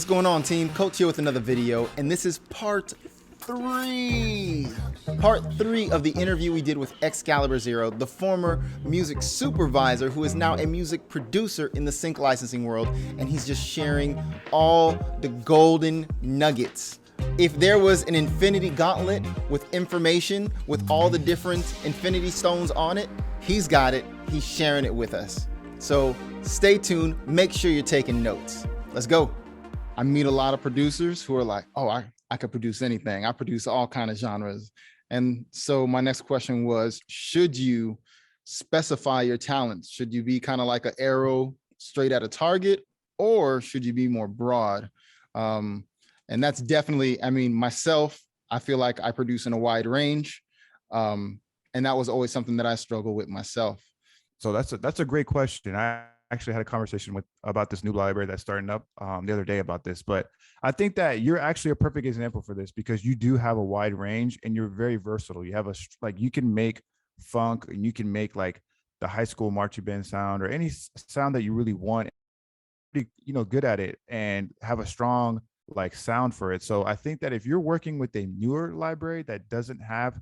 What's going on, team? Coach here with another video, and this is part 3. Part 3 of the interview we did with Excalibur Zero, the former music supervisor who is now a music producer in the sync licensing world, and he's just sharing all the golden nuggets. If there was an infinity gauntlet with information, with all the different infinity stones on it, he's got it. He's sharing it with us. So stay tuned. Make sure you're taking notes. Let's go. I meet a lot of producers who are like, oh, I could produce anything. I produce all kinds of genres. And so my next question was, should you specify your talents? Should you be kind of like an arrow straight at a target, or should you be more broad? And that's definitely, I mean, myself, I feel like I produce in a wide range. And that was always something that I struggle with myself. So that's a great question. I actually had a conversation about this new library that's starting up the other day about this, but I think that you're actually a perfect example for this because you do have a wide range and you're very versatile. You have you can make funk and you can make like the high school marching band sound or any sound that you really want, good at it and have a strong like sound for it. So I think that if you're working with a newer library that doesn't have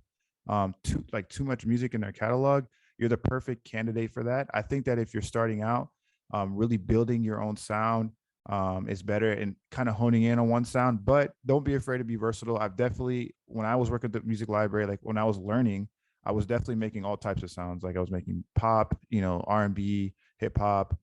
too much music in their catalog, you're the perfect candidate for that. I think that if you're starting out, really building your own sound is better and kind of honing in on one sound, but don't be afraid to be versatile. I've definitely, when I was working at the music library, like when I was learning, I was definitely making all types of sounds. Like I was making pop, R&B, hip hop,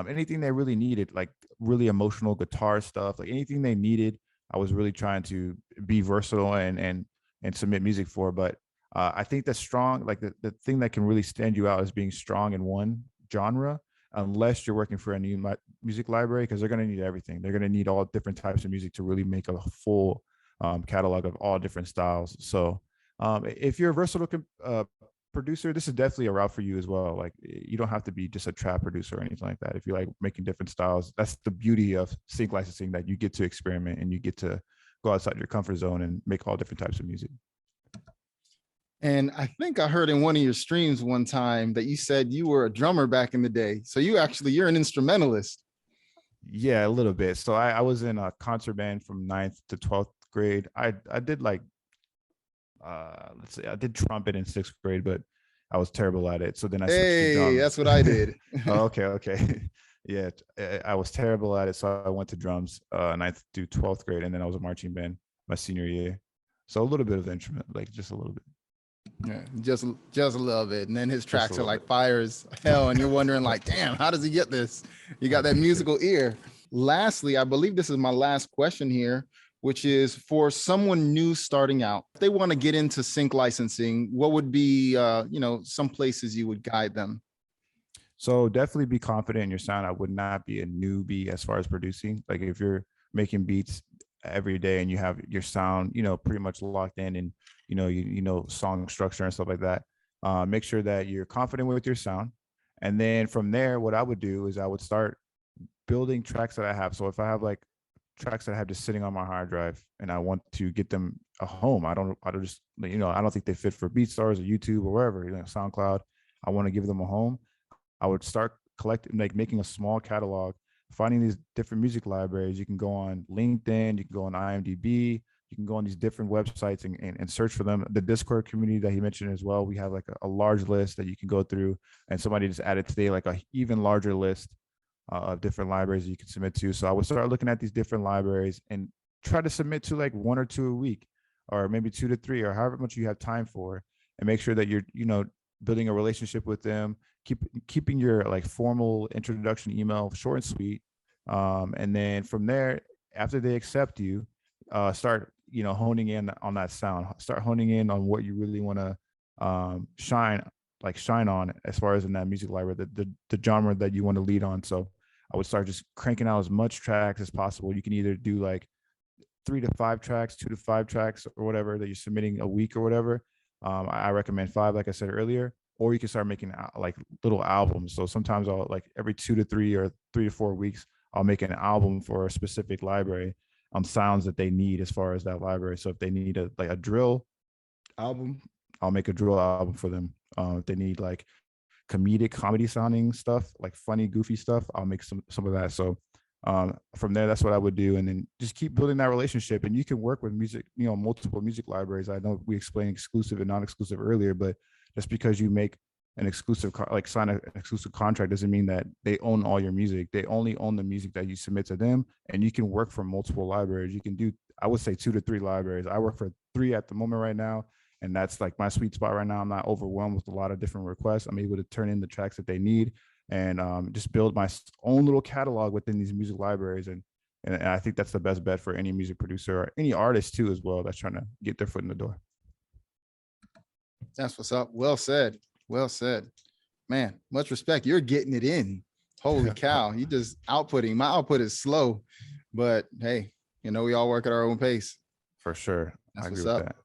anything they really needed, like really emotional guitar stuff, like anything they needed. I was really trying to be versatile and submit music for. But I think that's strong. Like the thing that can really stand you out is being strong in one genre, unless you're working for a new music library, because they're going to need everything. They're going to need all different types of music to really make a full catalog of all different styles. So if you're a versatile producer, this is definitely a route for you as well. Like you don't have to be just a trap producer or anything like that. If you like making different styles, that's the beauty of sync licensing, that you get to experiment and you get to go outside your comfort zone and make all different types of music. And I think I heard in one of your streams one time that you said you were a drummer back in the day. So you're an instrumentalist. Yeah, a little bit. So I was in a concert band from 9th to 12th grade. I did like, let's say I did trumpet in 6th grade, but I was terrible at it. So then I switched to drums. That's what I did. Oh, okay. Yeah, I was terrible at it. So I went to drums 9th to 12th grade. And then I was a marching band my senior year. So a little bit of the instrument, like just a little bit. Yeah, just a little bit. And then his tracks are like fire as hell. And you're wondering like, damn, how does he get this? You got that musical ear. Lastly, I believe this is my last question here, which is for someone new starting out. If they want to get into sync licensing, what would be, some places you would guide them? So definitely be confident in your sound. I would not be a newbie as far as producing. Like if you're making beats every day and you have your sound, pretty much locked in and, song structure and stuff like that, make sure that you're confident with your sound. And then from there, what I would do is I would start building tracks that I have. So if I have like tracks that I have just sitting on my hard drive and I want to get them a home, I don't just, I don't think they fit for BeatStars or YouTube or wherever, SoundCloud. I want to give them a home. I would start collecting, like making a small catalog, finding these different music libraries. You can go on LinkedIn, you can go on IMDb, you can go on these different websites and search for them. The Discord community that he mentioned as well, we have like a large list that you can go through, and somebody just added today like a even larger list of different libraries that you can submit to. So I would start looking at these different libraries and try to submit to like 1 or 2 a week, or maybe 2 to 3, or however much you have time for, and make sure that you're, building a relationship with them, keeping your like formal introduction email short and sweet. And then from there, after they accept you, start, honing in on that sound, start honing in on what you really want to shine on as far as in that music library, the genre that you want to lead on. So I would start just cranking out as much tracks as possible. You can either do like 3 to 5 tracks, 2 to 5 tracks, or whatever that you're submitting a week or whatever. I recommend 5, like I said earlier, or you can start making like little albums. So sometimes I'll like every 2 to 3 or 3 to 4 weeks, I'll make an album for a specific library on sounds that they need as far as that library. So if they need a drill album, I'll make a drill album for them. If they need like comedy sounding stuff, like funny, goofy stuff, I'll make some of that. So From there, that's what I would do. And then just keep building that relationship. And you can work with music, multiple music libraries. I know we explained exclusive and non-exclusive earlier, but just because you make an exclusive, sign an exclusive contract doesn't mean that they own all your music. They only own the music that you submit to them. And you can work from multiple libraries. You can do, I would say 2 to 3 libraries. I work for 3 at the moment right now. And that's like my sweet spot right now. I'm not overwhelmed with a lot of different requests. I'm able to turn in the tracks that they need and just build my own little catalog within these music libraries. And I think that's the best bet for any music producer or any artist too, as well, that's trying to get their foot in the door. That's what's up. Well said. Well said, man. Much respect. You're getting it in. Holy cow. You just outputting. My output is slow, but hey, we all work at our own pace. For sure. That's I agree what's with up.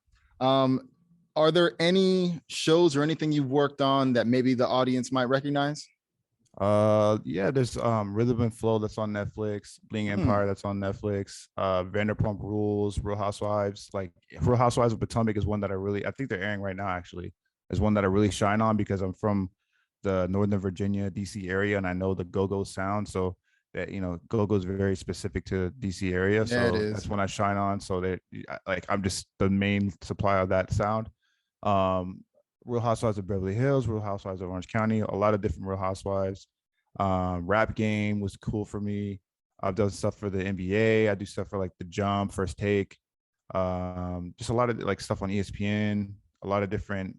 that. Are there any shows or anything you've worked on that maybe the audience might recognize? Yeah, there's Rhythm and Flow that's on Netflix, Bling Empire that's on Netflix, Vanderpump Rules, Real Housewives. Like Real Housewives of Potomac is one that I think they're airing right now, actually, is one that I really shine on because I'm from the Northern Virginia, DC area, and I know the go-go sound. So that, go-go is very specific to DC area. Yeah, so it is. That's when I shine on. So that I'm just the main supplier of that sound. Real Housewives of Beverly Hills, Real Housewives of Orange County, a lot of different Real Housewives. Rap Game was cool for me. I've done stuff for the NBA. I do stuff for like The Jump, First Take. Just a lot of like stuff on ESPN. A lot of different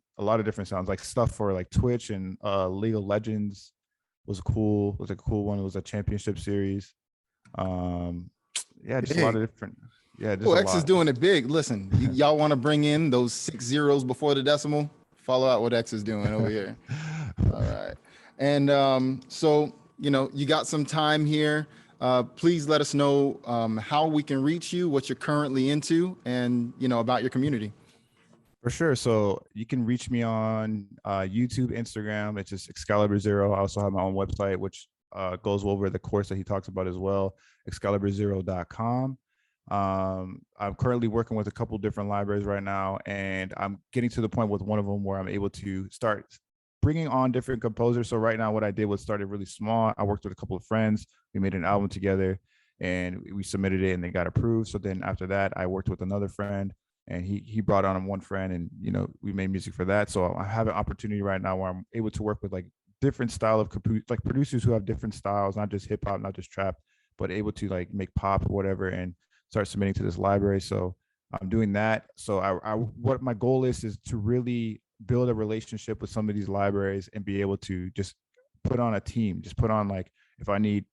sounds, like stuff for like Twitch and League of Legends was cool. It was a cool one. It was a championship series. Yeah, just a lot of different. Yeah, just X is doing it big. Listen, y'all want to bring in those 6 zeros before the decimal? Follow out what X is doing over here. All right. And so, you got some time here. Please let us know how we can reach you, what you're currently into, and, about your community. For sure. So you can reach me on YouTube, Instagram. It's just Excalibur0. I also have my own website, which goes over the course that he talks about as well, Excalibur0.com. I'm currently working with a couple different libraries right now, and I'm getting to the point with one of them where I'm able to start bringing on different composers. So right now what I did was started really small. I worked with a couple of friends. We made an album together and we submitted it and they got approved. So then after that, I worked with another friend and he brought on one friend and, we made music for that. So I have an opportunity right now where I'm able to work with like different style of like producers who have different styles, not just hip hop, not just trap, but able to like make pop or whatever and start submitting to this library. So I'm doing that. So what my goal is to really build a relationship with some of these libraries and be able to just put on a team, just put on like, if I need,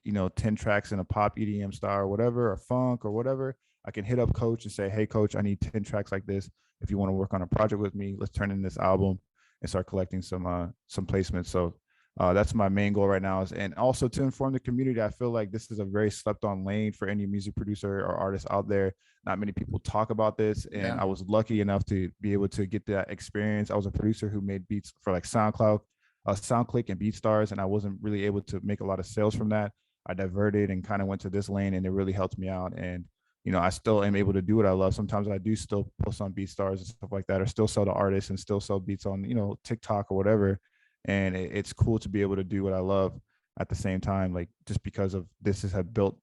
10 tracks in a pop EDM style or whatever, or funk or whatever, I can hit up Coach and say, hey Coach, I need 10 tracks like this. If you want to work on a project with me, let's turn in this album and start collecting some placements. So that's my main goal right now, and also to inform the community. I feel like this is a very slept on lane for any music producer or artist out there. Not many people talk about this, and I was lucky enough to be able to get that experience. I was a producer who made beats for like SoundCloud, SoundClick and BeatStars, and I wasn't really able to make a lot of sales from that. I diverted and kind of went to this lane, and it really helped me out. And I still am able to do what I love. Sometimes I do still post on BeatStars and stuff like that, or still sell to artists and still sell beats on TikTok or whatever. And it's cool to be able to do what I love at the same time, like just because of this has built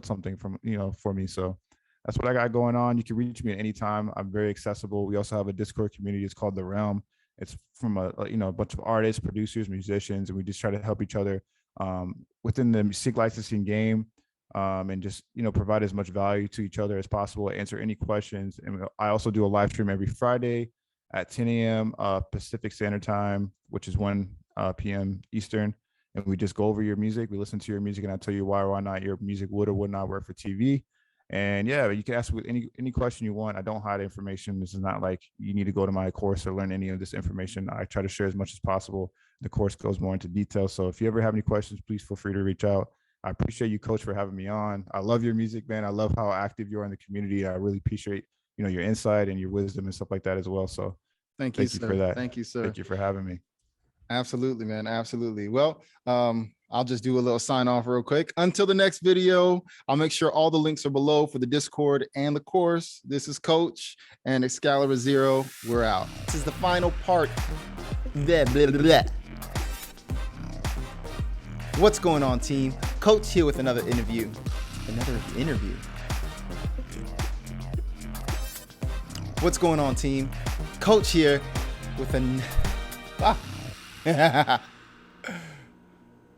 something from for me. So that's what I got going on. You can reach me at any time. I'm very accessible. We also have a Discord community. It's called The Realm. It's from a bunch of artists, producers, musicians, and we just try to help each other within the music licensing game, and just provide as much value to each other as possible, answer any questions. And I also do a live stream every Friday at 10 a.m. Pacific Standard Time, which is 1 p.m. Eastern. And we just go over your music. We listen to your music and I tell you why or why not your music would or would not work for TV. And yeah, you can ask with any question you want. I don't hide information. This is not like you need to go to my course or learn any of this information. I try to share as much as possible. The course goes more into detail. So if you ever have any questions, please feel free to reach out. I appreciate you, Coach, for having me on. I love your music, man. I love how active you are in the community. I really appreciate your insight and your wisdom and stuff like that as well. So thank you for that. Thank you, sir. Thank you for having me. Absolutely, man. Absolutely. Well, I'll just do a little sign off real quick. Until the next video, I'll make sure all the links are below for the Discord and the course. This is Coach and Excalibur0. We're out. This is the final part. Blah, blah, blah. What's going on, team? Coach here with another interview. Another interview. What's going on, team? Coach here with